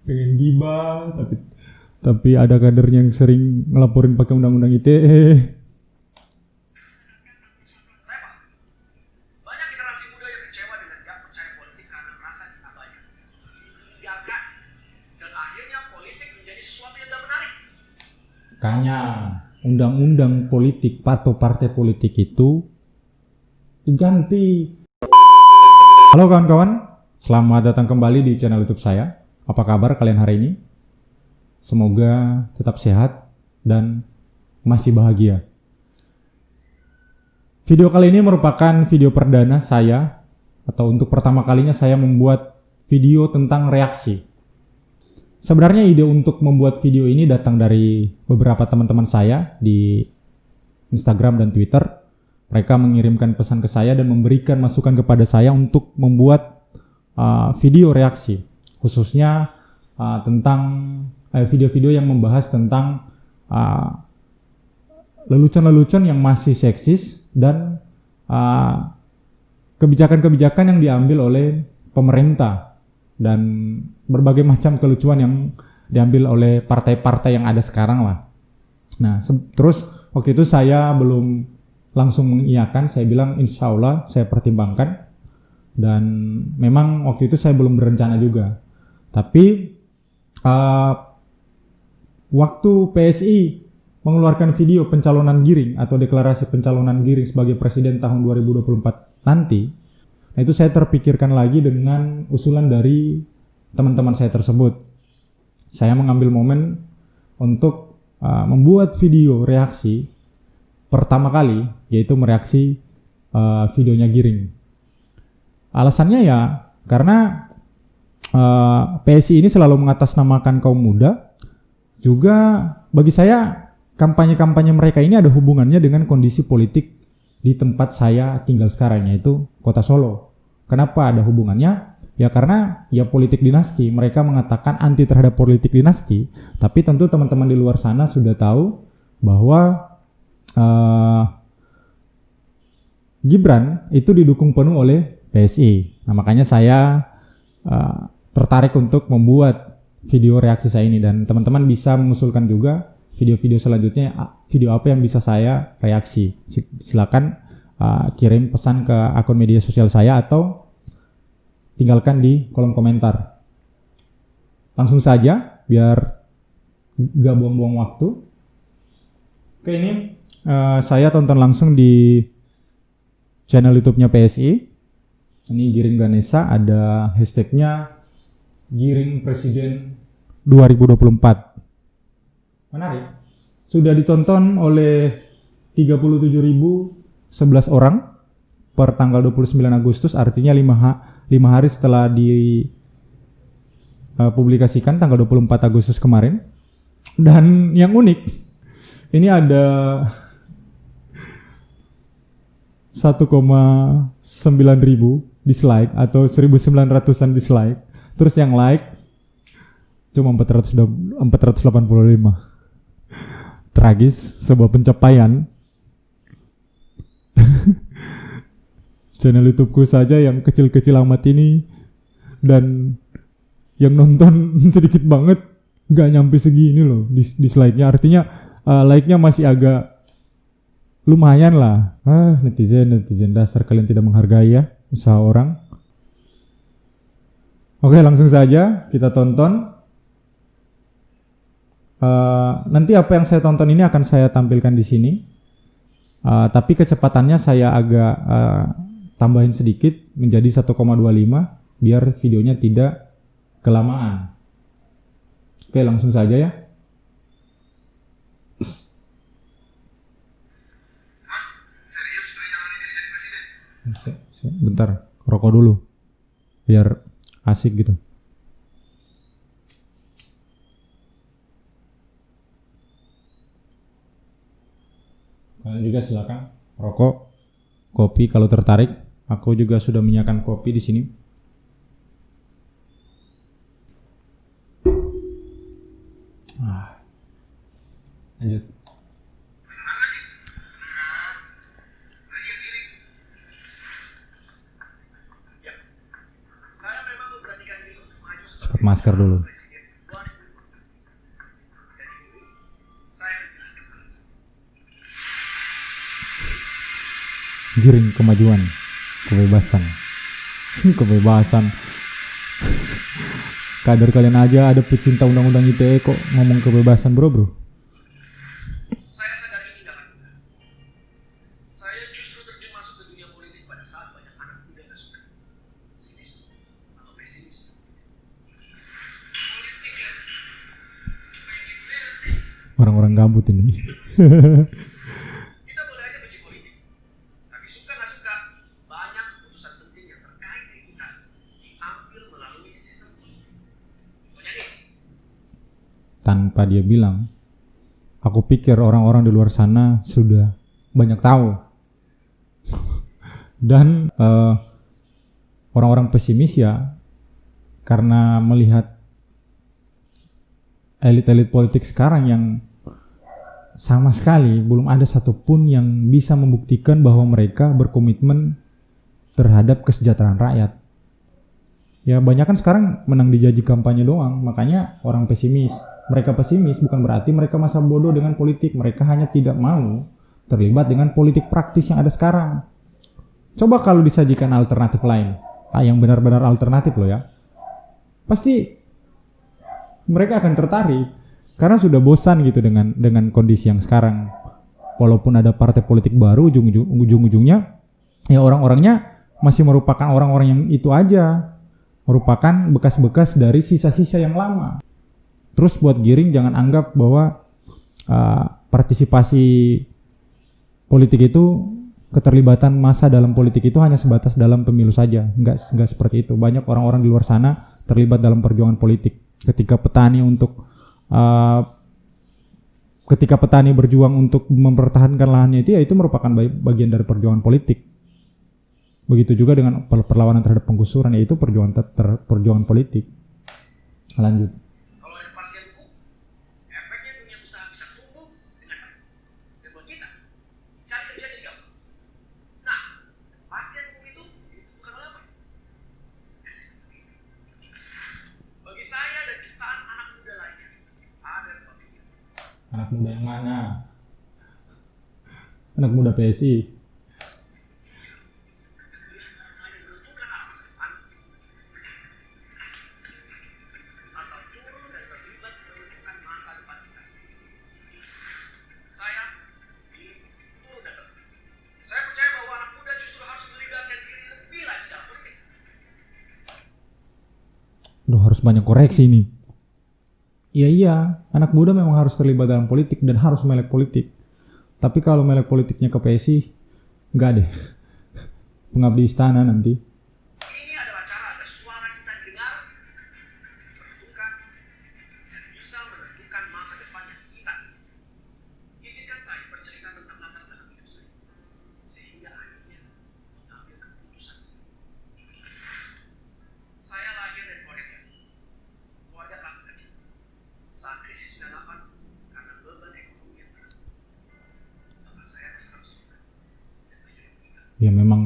pengen gibah, tapi ada kadernya yang sering ngelaporin pakai undang-undang ITE. Banyak generasi muda yang kecewa dengan gak percaya politik karena merasa diabaikan, ditinggalkan, dan akhirnya politik menjadi sesuatu yang tak menarik. Makanya undang-undang politik atau partai politik itu diganti. Halo kawan-kawan, selamat datang kembali di channel YouTube saya. Apa kabar kalian hari ini? Semoga tetap sehat dan masih bahagia. Video kali ini merupakan video perdana saya, atau untuk pertama kalinya saya membuat video tentang reaksi. Sebenarnya ide untuk membuat video ini datang dari beberapa teman-teman saya di Instagram dan Twitter. Mereka mengirimkan pesan ke saya dan memberikan masukan kepada saya untuk membuat video reaksi, khususnya tentang video-video yang membahas tentang lelucon-lelucon yang masih seksis dan kebijakan-kebijakan yang diambil oleh pemerintah dan berbagai macam kelucuan yang diambil oleh partai-partai yang ada sekarang lah. Nah, terus waktu itu saya belum langsung mengiyakan, saya bilang insya Allah saya pertimbangkan, dan memang waktu itu saya belum berencana juga. Tapi waktu PSI mengeluarkan video pencalonan Giring atau deklarasi pencalonan Giring sebagai presiden tahun 2024 nanti, nah itu saya terpikirkan lagi dengan usulan dari teman-teman saya tersebut. Saya mengambil momen untuk membuat video reaksi pertama kali, yaitu mereaksi videonya Giring. Alasannya ya karena PSI ini selalu mengatasnamakan kaum muda. Juga bagi saya kampanye-kampanye mereka ini ada hubungannya dengan kondisi politik di tempat saya tinggal sekarang, yaitu Kota Solo. Kenapa ada hubungannya? Ya karena ya politik dinasti. Mereka mengatakan anti terhadap politik dinasti, tapi tentu teman-teman di luar sana sudah tahu bahwa Gibran itu didukung penuh oleh PSI. Nah makanya saya tertarik untuk membuat video reaksi saya ini, dan teman-teman bisa mengusulkan juga video-video selanjutnya, video apa yang bisa saya reaksi. Silakan kirim pesan ke akun media sosial saya atau tinggalkan di kolom komentar. Langsung saja biar gak buang-buang waktu. Oke, ini saya tonton langsung di channel YouTube-nya PSI. Ini Giring Ganesha, ada hashtagnya Giring Presiden 2024. Menarik. Sudah ditonton oleh 37.011 orang per tanggal 29 Agustus, artinya 5 hari setelah dipublikasikan tanggal 24 Agustus kemarin. Dan yang unik, ini ada 1,9 ribu dislike atau 1.900-an dislike. Terus yang like cuma 485. Tragis, sebuah pencapaian. Channel YouTubeku saja yang kecil-kecil amat ini dan yang nonton sedikit banget, gak nyampe segini loh dislike-nya. Artinya like-nya masih agak lumayan lah. Netizen dasar, kalian tidak menghargai ya usaha orang. Oke, langsung saja kita tonton. Nanti apa yang saya tonton ini akan saya tampilkan di sini. Tapi kecepatannya saya agak tambahin sedikit menjadi 1,25 biar videonya tidak kelamaan. Oke, langsung saja ya. Bentar, rokok dulu biar asik gitu. Kalian juga silakan rokok, kopi kalau tertarik. Aku juga sudah menyiapkan kopi di sini. Lanjut. Pakai masker dulu. Giring kemajuan, kebebasan. Kebebasan. Kader kalian aja ada pecinta undang-undang ITE kok ngomong kebebasan, bro. Saya sadar ini gak akan mudah. Saya justru terjun masuk ke dunia politik pada saat banyak anak muda gak suka, sinis atau pesimis. Politik ya, kayak gitu deh sih. Orang-orang gabut ini. Kita boleh aja benci politik, tapi suka gak suka, banyak keputusan penting yang terkait diri kita diambil melalui sistem politik. Contohnya nih, Tanpa dia bilang, aku pikir orang-orang di luar sana sudah banyak tahu. Dan orang-orang pesimis ya, karena melihat elit-elit politik sekarang yang sama sekali belum ada satupun yang bisa membuktikan bahwa mereka berkomitmen terhadap kesejahteraan rakyat. Ya banyak kan sekarang menang di janji kampanye doang, makanya orang pesimis. Mereka pesimis bukan berarti mereka masa bodoh dengan politik, mereka hanya tidak mau terlibat dengan politik praktis yang ada sekarang. Coba kalau disajikan alternatif lain, yang benar-benar alternatif loh ya, pasti mereka akan tertarik karena sudah bosan gitu dengan kondisi yang sekarang. Walaupun ada partai politik baru, ujung-ujungnya ya orang-orangnya masih merupakan orang-orang yang itu aja, merupakan bekas-bekas dari sisa-sisa yang lama. Terus buat Giring jangan anggap bahwa partisipasi politik itu, keterlibatan massa dalam politik itu hanya sebatas dalam pemilu saja. Enggak seperti itu. Banyak orang-orang di luar sana terlibat dalam perjuangan politik. Ketika petani berjuang untuk mempertahankan lahannya itu, ya itu merupakan bagian dari perjuangan politik. Begitu juga dengan perlawanan terhadap penggusuran, yaitu perjuangan politik. Lanjut. kalau ada kepastian hukum, efeknya dunia usaha bisa tumbuh dengan baik. Dan buat kita, cari kerja jadi gampang. Nah, kepastian hukum itu ditentukan oleh apa? Ya, sistem politik. Bagi saya dan jutaan anak muda lainnya, ada dua pilihan. Anak muda yang mana? Anak muda PSI. Pilihan orang lain yang menentukan arah masa depan, atau turun dan terlibat menentukan masa depan kita sendiri. Saya pilih turun dan terlibat. Saya percaya bahwa anak muda justru harus melibatkan diri lebih lagi dalam politik. Loh, harus banyak koreksi nih. Iya, anak muda memang harus terlibat dalam politik dan harus melek politik. Tapi kalau melek politiknya ke PSI, enggak deh. Pengabdi istana nanti. Ini adalah cara agar suara kita didengar, diperhitungkan, dan bisa menentukan masa depan yang kita. Izinkan saya bercerita tentang latar belakang hidup saya, sehingga akhirnya mengambil keputusan saya. Saya lahir dari keluarga biasa, keluarga kelas menengah. Saat krisis 98, karena beban ekonomi yang berat, bapak saya terserang stroke dan akhirnya meninggal. Ya memang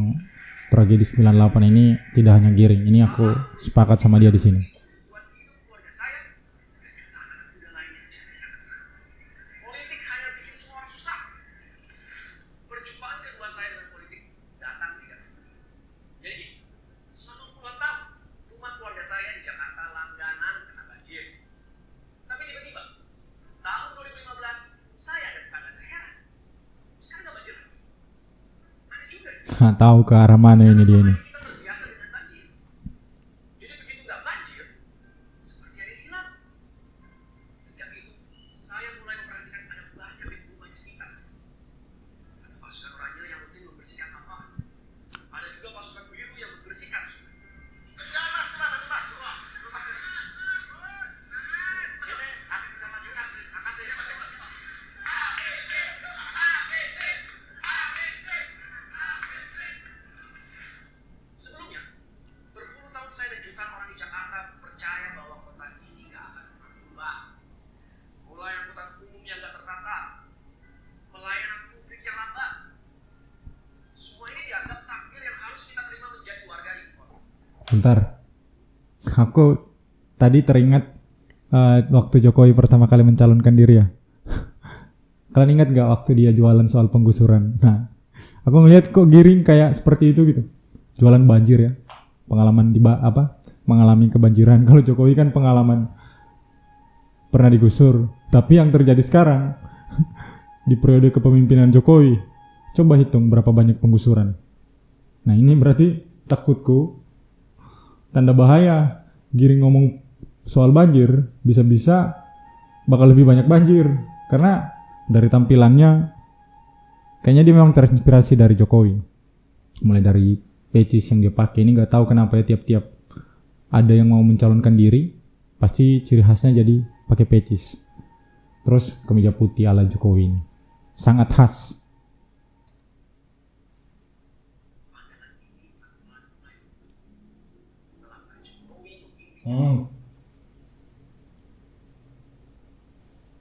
tragedi 98 ini tidak hanya Giring. Ini aku sepakat sama dia di sini. Buat hidup keluarga saya dan jutaan anak muda lainnya jadi sangat berat. Politik hanya bikin semua orang susah. Perjumpaan kedua saya dengan politik datang tidak terduga. Jadi gini, selama puluhan tahun rumah keluarga saya di Jakarta langganan kena banjir. Tapi tiba-tiba tahun 2015 saya dan tetangga saya heran. Kok sekarang nggak banjir lagi? Aneh juga ya. Tahu ke arah mana ini dia ini. Kita terbiasa dengan banjir. Jadi begitu nggak banjir, seperti ada yang hilang. Sejak itu, saya mulai memperhatikan ada banyak yang berubah di sekitar saya. Ada pasukan oranye yang rutin membersihkan sampah. Ada juga pasukan biru yang membersihkan sungai. Sebelumnya, berpuluh tahun saya dan jutaan orang di Jakarta percaya bahwa kota ini nggak akan pernah berubah. Mulai angkutan umum yang nggak tertata, pelayanan publik yang lambat. Semua ini dianggap takdir yang harus kita terima menjadi warga ibu kota. Bentar. Aku tadi teringat waktu Jokowi pertama kali mencalonkan diri ya. Kalian ingat gak waktu dia jualan soal penggusuran? Nah, Aku ngelihat kok Giring kayak seperti itu gitu. Jualan banjir ya. Pengalaman mengalami kebanjiran. Kalau Jokowi kan pengalaman pernah digusur. Tapi yang terjadi sekarang di periode kepemimpinan Jokowi, coba hitung berapa banyak penggusuran. Nah, ini berarti takutku tanda bahaya. Giring ngomong soal banjir, bisa-bisa bakal lebih banyak banjir. Karena dari tampilannya kayaknya dia memang terinspirasi dari Jokowi. Mulai dari pecis yang dia pakai, ini nggak tahu kenapa ya, tiap-tiap ada yang mau mencalonkan diri pasti ciri khasnya jadi pakai pecis. Terus kemeja putih ala Jokowi ini sangat khas.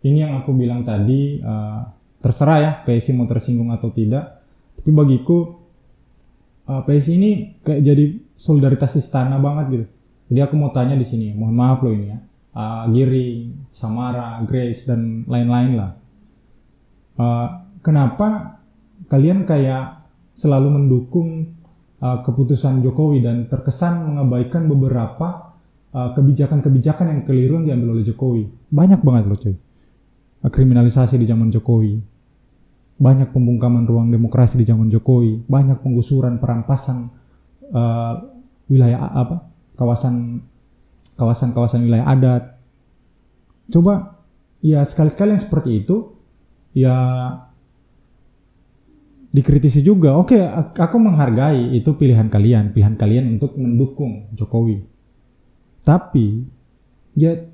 Ini yang aku bilang tadi, terserah ya PSI mau tersinggung atau tidak. Tapi bagiku PSI ini kayak jadi solidaritas istana banget gitu. Jadi aku mau tanya di sini, mohon maaf loh ini ya, Giring, Samara, Grace dan lain-lain lah. Kenapa kalian kayak selalu mendukung keputusan Jokowi dan terkesan mengabaikan beberapa kebijakan-kebijakan yang keliru yang diambil oleh Jokowi? Banyak banget loh coy. Kriminalisasi di zaman Jokowi, banyak pembungkaman ruang demokrasi di zaman Jokowi, banyak penggusuran, perampasan wilayah kawasan wilayah adat. Coba ya sekali-sekali yang seperti itu ya dikritisi juga. Oke, aku menghargai itu pilihan kalian untuk mendukung Jokowi. Tapi ya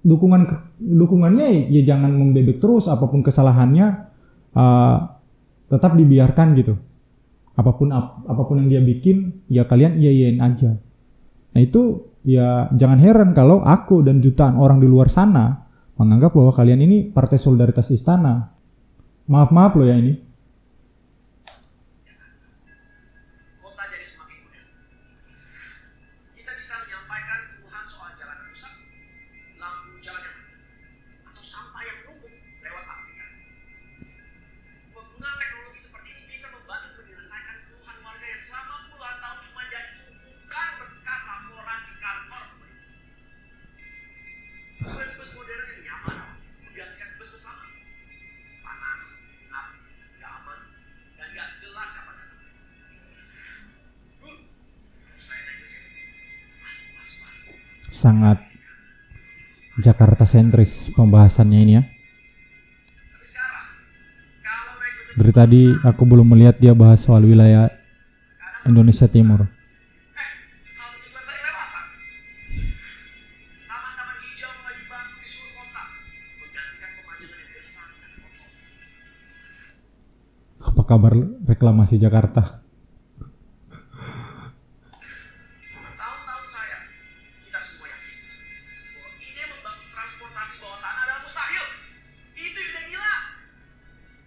dukungannya ya jangan membebek terus, apapun kesalahannya tetap dibiarkan gitu. Apapun yang dia bikin ya kalian iyain aja. Nah itu ya jangan heran kalau aku dan jutaan orang di luar sana menganggap bahwa kalian ini partai solidaritas istana. Maaf loh ya ini. Kota jadi semakin modern. Kita bisa menyampaikan keluhan soal jalan yang rusak, lampu jalan yang mati, atau sampah yang menumpuk lewat aplikasi. Penggunaan teknologi seperti ini bisa membantu menyelesaikan keluhan warga yang selama puluhan tahun cuma jadi tumpukan berkas laporan di kantor pemerintah. Bus-bus modern yang nyaman menggantikan bus-bus lama. Panas, gelap, gak aman, dan gak jelas kapan datang. Saya naik bus sendiri. Pas. Sangat Jakarta sentris pembahasannya ini ya. Tapi sekarang, kalau naik bus Dari tadi aku belum melihat dia bahas soal wilayah Indonesia Timur. hal tujuan saya lewatan. Taman-taman hijau menjadi bangku di seluruh kota, menggantikan pemandangan yang besar dan kotor. Apa kabar reklamasi Jakarta? Bertahun-tahun kita semua yakin bahwa ide membangun transportasi bawah tanah adalah mustahil. Itu ide gila.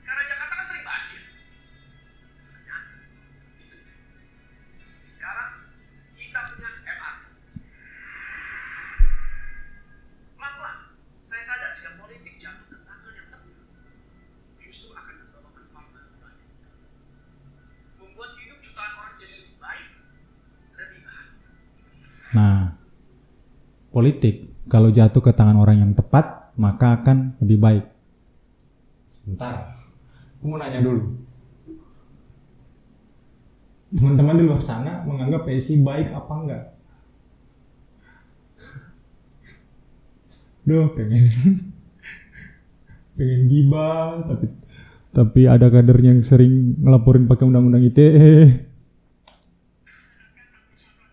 Karena Jakarta kan sering banjir. Ternyata itu bisa. Sekarang kita punya MRT. Pelan-pelan, saya sadar jika politik jatuh ke tangan yang tepat, justru akan membawa manfaat bagi banyak. Membuat hidup jutaan orang jadi lebih baik, lebih bahagia. Nah, politik kalau jatuh ke tangan orang yang tepat maka akan lebih baik. Sebentar, aku mau nanya dulu. Teman-teman di luar sana menganggap PSI baik apa enggak? Duh, pengen gibah, tapi ada kadernya yang sering ngelaporin pakai undang-undang ITE.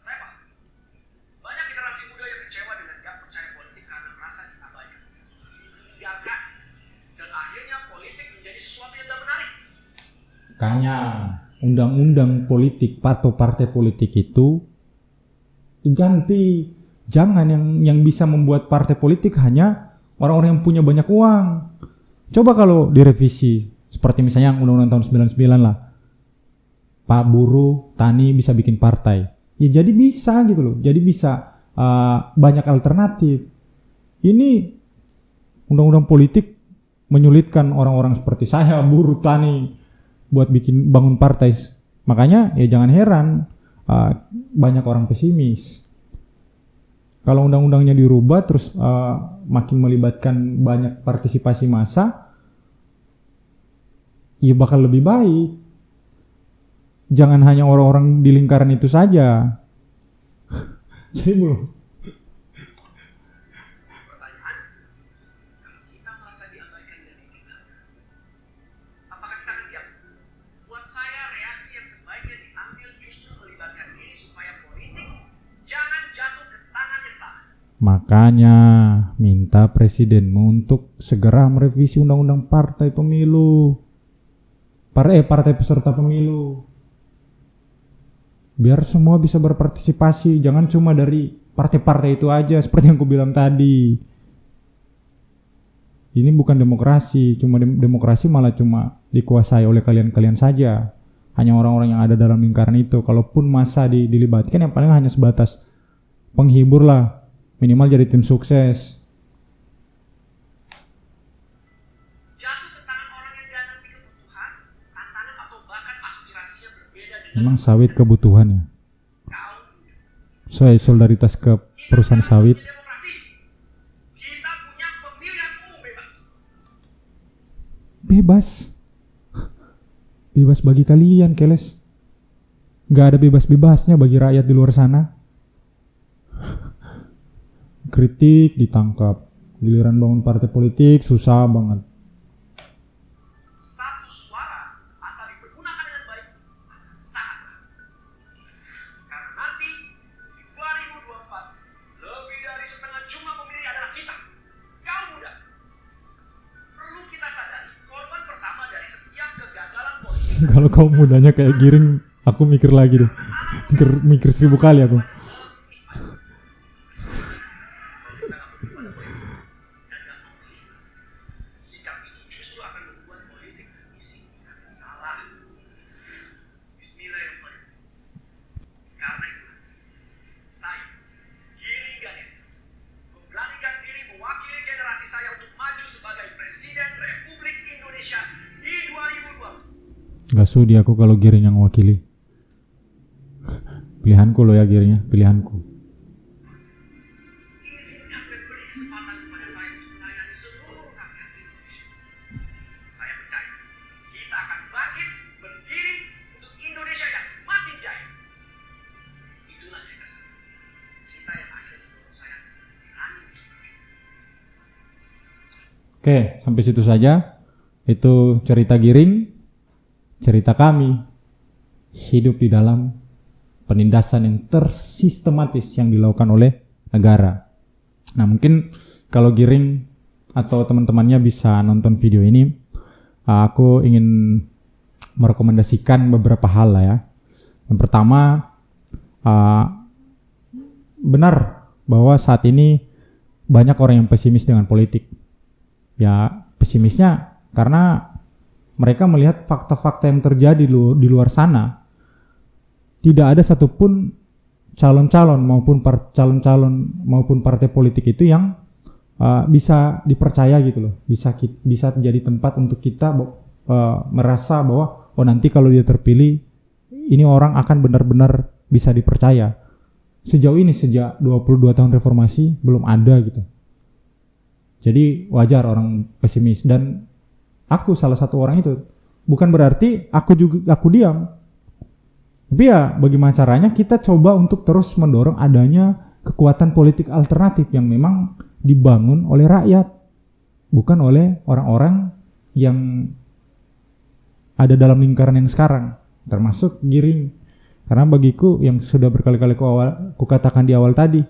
Saya paham. Banyak generasi muda yang kecewa dengan gak percaya politik karena merasa diabaikan, ditinggalkan, dan akhirnya politik menjadi sesuatu yang gak menarik. Makanya undang-undang politik atau partai politik itu diganti. Jangan yang bisa membuat partai politik hanya orang-orang yang punya banyak uang. Coba kalau direvisi seperti misalnya yang undang-undang tahun 99 lah. Pak buruh, tani bisa bikin partai. Ya jadi bisa gitu loh. Jadi bisa banyak alternatif. Ini undang-undang politik menyulitkan orang-orang seperti saya, buruh, tani, buat bangun partai. Makanya ya jangan heran banyak orang pesimis. Kalau undang-undangnya dirubah terus makin melibatkan banyak partisipasi massa, ya bakal lebih baik. Jangan hanya orang-orang di lingkaran itu saja. Jadi belum. Pertanyaan, kalau kita merasa diabaikan dan ditinggal, apakah kita akan diam? Buat saya reaksi yang sebaiknya diambil justru melibatkan diri supaya politik jangan jatuh ke tangan yang salah. Makanya minta presidenmu untuk segera merevisi undang-undang partai pemilu. Partai peserta pemilu. Biar semua bisa berpartisipasi, jangan cuma dari partai-partai itu aja seperti yang aku bilang tadi. Ini bukan demokrasi, demokrasi malah cuma dikuasai oleh kalian-kalian saja. Hanya orang-orang yang ada dalam lingkaran itu. Kalaupun massa dilibatkan, yang paling hanya sebatas penghibur lah, minimal jadi tim sukses. Jatuh ke tangan orang yang gak ngerti kebutuhan, tantangan atau bahkan aspirasinya berbeda dengan Memang sawit kebutuhan ya. kaum. Saya solidaritas ke perusahaan sawit. Demokrasi. Kita punya pemilihan umum bebas. Bebas. Bebas bagi kalian, Keles. Gak ada bebas-bebasnya bagi rakyat di luar sana. Kritik ditangkap. Giliran bangun partai politik susah banget. Satu suara asal dipergunakan dengan baik akan sangat baik. Karena nanti di 2024 lebih dari setengah jumlah pemilih adalah kita, kaum muda. Perlu kita sadari korban pertama dari setiap kegagalan politik. Kalau kaum mudanya kayak Giring, aku mikir lagi deh. Mikir 1000 kali aku. Sikap ini justru akan membuat politik terbisi dan salah. Bismillahirrahmanirrahim. Karena itu, saya, Giring Ganesha, memberanikan diri mewakili generasi saya untuk maju sebagai Presiden Republik Indonesia di 2020. Gak sudi aku kalau Giring yang wakili. Pilihanku loh ya Giringnya, pilihanku. Izinkan dan beri kesempatan kepada saya untuk melayani seluruh rakyat Indonesia. Saya percaya kita akan bangkit berdiri untuk Indonesia yang semakin jaya. Itulah cita saya. Cita yang akhirnya mendorong saya berani untuk maju. Oke, sampai situ saja. Itu cerita Giring, cerita kami hidup di dalam penindasan yang tersistematis yang dilakukan oleh negara. Nah, mungkin kalau Giring atau teman-temannya bisa nonton video ini, aku ingin merekomendasikan beberapa hal lah ya. Yang pertama, benar bahwa saat ini banyak orang yang pesimis dengan politik. Ya, pesimisnya karena mereka melihat fakta-fakta yang terjadi di luar sana. Tidak ada satupun calon-calon maupun partai politik itu yang bisa dipercaya gitu loh. Bisa jadi tempat untuk kita merasa bahwa nanti kalau dia terpilih ini orang akan benar-benar bisa dipercaya. Sejauh ini sejak 22 tahun reformasi belum ada gitu. Jadi wajar orang pesimis dan aku salah satu orang itu. Bukan berarti aku diam. Tapi ya bagaimana caranya kita coba untuk terus mendorong adanya kekuatan politik alternatif yang memang dibangun oleh rakyat. Bukan oleh orang-orang yang ada dalam lingkaran yang sekarang. Termasuk Giring. Karena bagiku yang sudah berkali-kali ku katakan di awal tadi.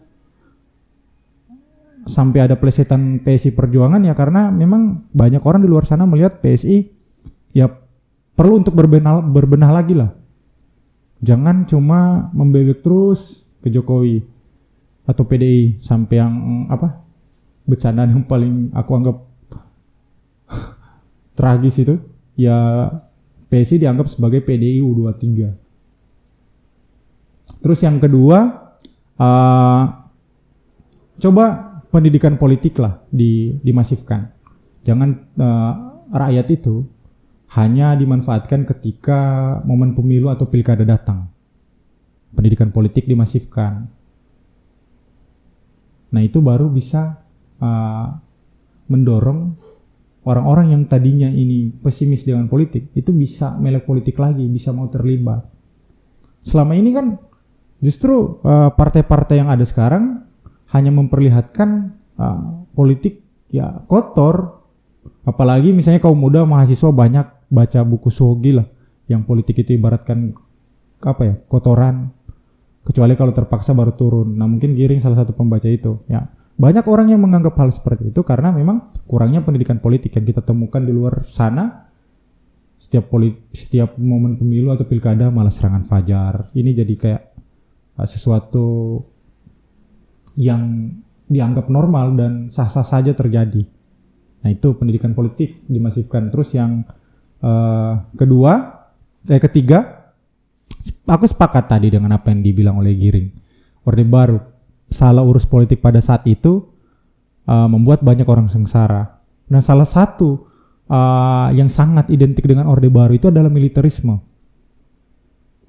Sampai ada plesetan PSI Perjuangan ya karena memang banyak orang di luar sana melihat PSI ya perlu untuk berbenah lagi lah. Jangan cuma membebek terus ke Jokowi atau PDI sampai yang bercandaan yang paling aku anggap tragis itu ya PSI dianggap sebagai PDI U23. Terus yang kedua coba pendidikan politik lah dimasifkan. Jangan rakyat itu hanya dimanfaatkan ketika momen pemilu atau pilkada datang. Pendidikan politik dimasifkan. Nah, itu baru bisa mendorong orang-orang yang tadinya ini pesimis dengan politik, itu bisa melek politik lagi, bisa mau terlibat. Selama ini kan justru partai-partai yang ada sekarang hanya memperlihatkan politik ya kotor. Apalagi misalnya kaum muda mahasiswa banyak baca buku Sogi lah, yang politik itu ibaratkan kotoran, kecuali kalau terpaksa baru turun. Nah, mungkin Giring salah satu pembaca itu ya. Banyak orang yang menganggap hal seperti itu karena memang kurangnya pendidikan politik yang kita temukan di luar sana. Setiap momen pemilu atau pilkada malah serangan fajar. Ini jadi kayak sesuatu yang dianggap normal dan sah-sah saja terjadi. Nah, itu pendidikan politik dimasifkan. Terus yang ketiga, aku sepakat tadi dengan apa yang dibilang oleh Giring. Orde Baru salah urus politik pada saat itu membuat banyak orang sengsara. Nah, salah satu yang sangat identik dengan Orde Baru itu adalah militerisme.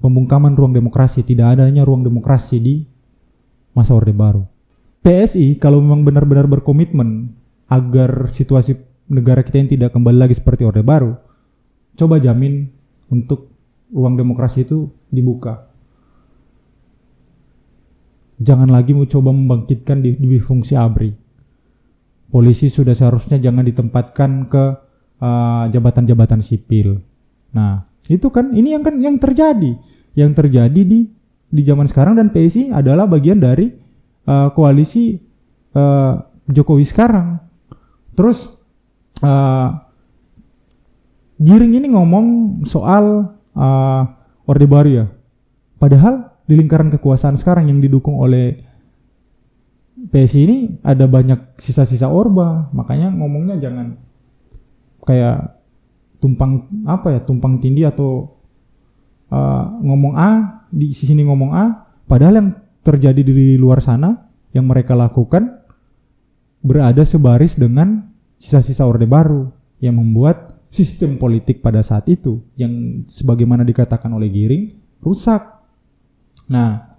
Pembungkaman ruang demokrasi, tidak adanya ruang demokrasi di masa Orde Baru. PSI kalau memang benar-benar berkomitmen agar situasi negara kita ini tidak kembali lagi seperti Orde Baru, coba jamin untuk ruang demokrasi itu dibuka. Jangan lagi mencoba membangkitkan di fungsi ABRI. Polisi sudah seharusnya jangan ditempatkan ke jabatan-jabatan sipil. Nah, itu kan ini yang terjadi di zaman sekarang, dan PSI adalah bagian dari koalisi Jokowi sekarang. Terus Giring ini ngomong soal Orde Baru ya. Padahal di lingkaran kekuasaan sekarang yang didukung oleh PSI ini ada banyak sisa-sisa Orba. Makanya ngomongnya jangan kayak tumpang tindih atau ngomong A di sini ngomong A, padahal yang terjadi di luar sana yang mereka lakukan berada sebaris dengan sisa-sisa Orde Baru yang membuat sistem politik pada saat itu yang sebagaimana dikatakan oleh Giring rusak. Nah,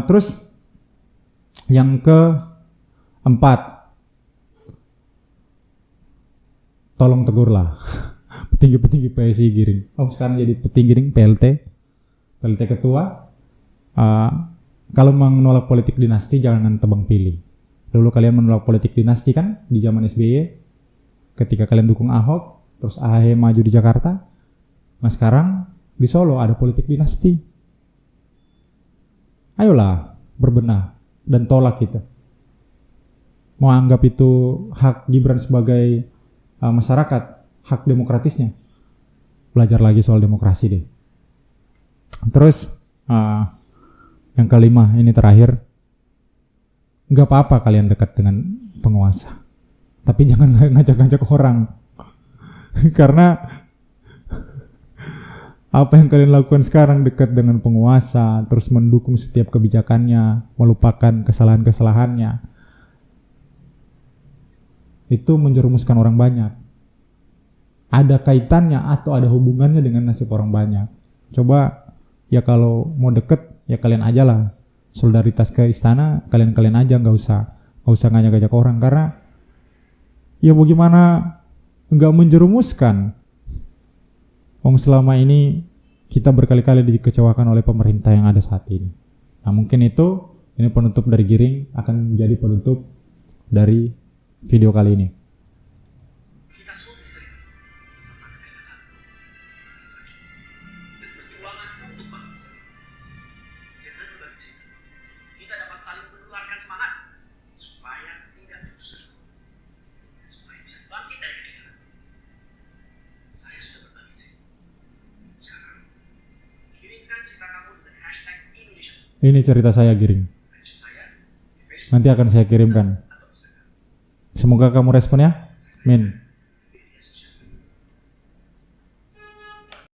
terus yang keempat, tolong tegurlah petinggi-petinggi PSI Giring. Sekarang jadi petinggi Giring PLT ketua. Kalau menolak politik dinasti jangan tebang pilih. Dulu kalian menolak politik dinasti kan di zaman SBY, ketika kalian dukung Ahok, terus AHY maju di Jakarta. Nah, sekarang di Solo ada politik dinasti. Ayolah berbenah dan tolak itu. Mau anggap itu hak Gibran sebagai masyarakat, hak demokratisnya. Belajar lagi soal demokrasi deh. Terus yang kelima, ini terakhir. Gak apa-apa kalian dekat dengan penguasa, tapi jangan ngajak-ngajak orang. Karena apa yang kalian lakukan sekarang dekat dengan penguasa, terus mendukung setiap kebijakannya, melupakan kesalahan-kesalahannya, itu menjerumuskan orang banyak. Ada kaitannya atau ada hubungannya dengan nasib orang banyak. Coba ya kalau mau deket ya kalian aja lah. Solidaritas ke istana kalian aja, nggak usah ngajak-ngajak orang, karena ya bagaimana nggak menjerumuskan. Selama ini kita berkali-kali dikecewakan oleh pemerintah yang ada saat ini. Nah, mungkin ini penutup dari Giring, akan menjadi penutup dari video kali ini. Kita semua punya cerita tentang kegagalan, rasa sakit, dan perjuangan untuk bangkit. Dengan berbagi cerita, kita dapat saling menularkan semangat supaya tidak putus asa, dan supaya bisa bangkit dari kegagalan. Saya sudah berbagi cerita. Sekarang, kirimkan cerita kamu dengan #Indonesia. Ini cerita saya, Giring. Mention saya di Facebook Nanti akan saya kirimkan. atau Instagram. Semoga kamu responnya. Amin.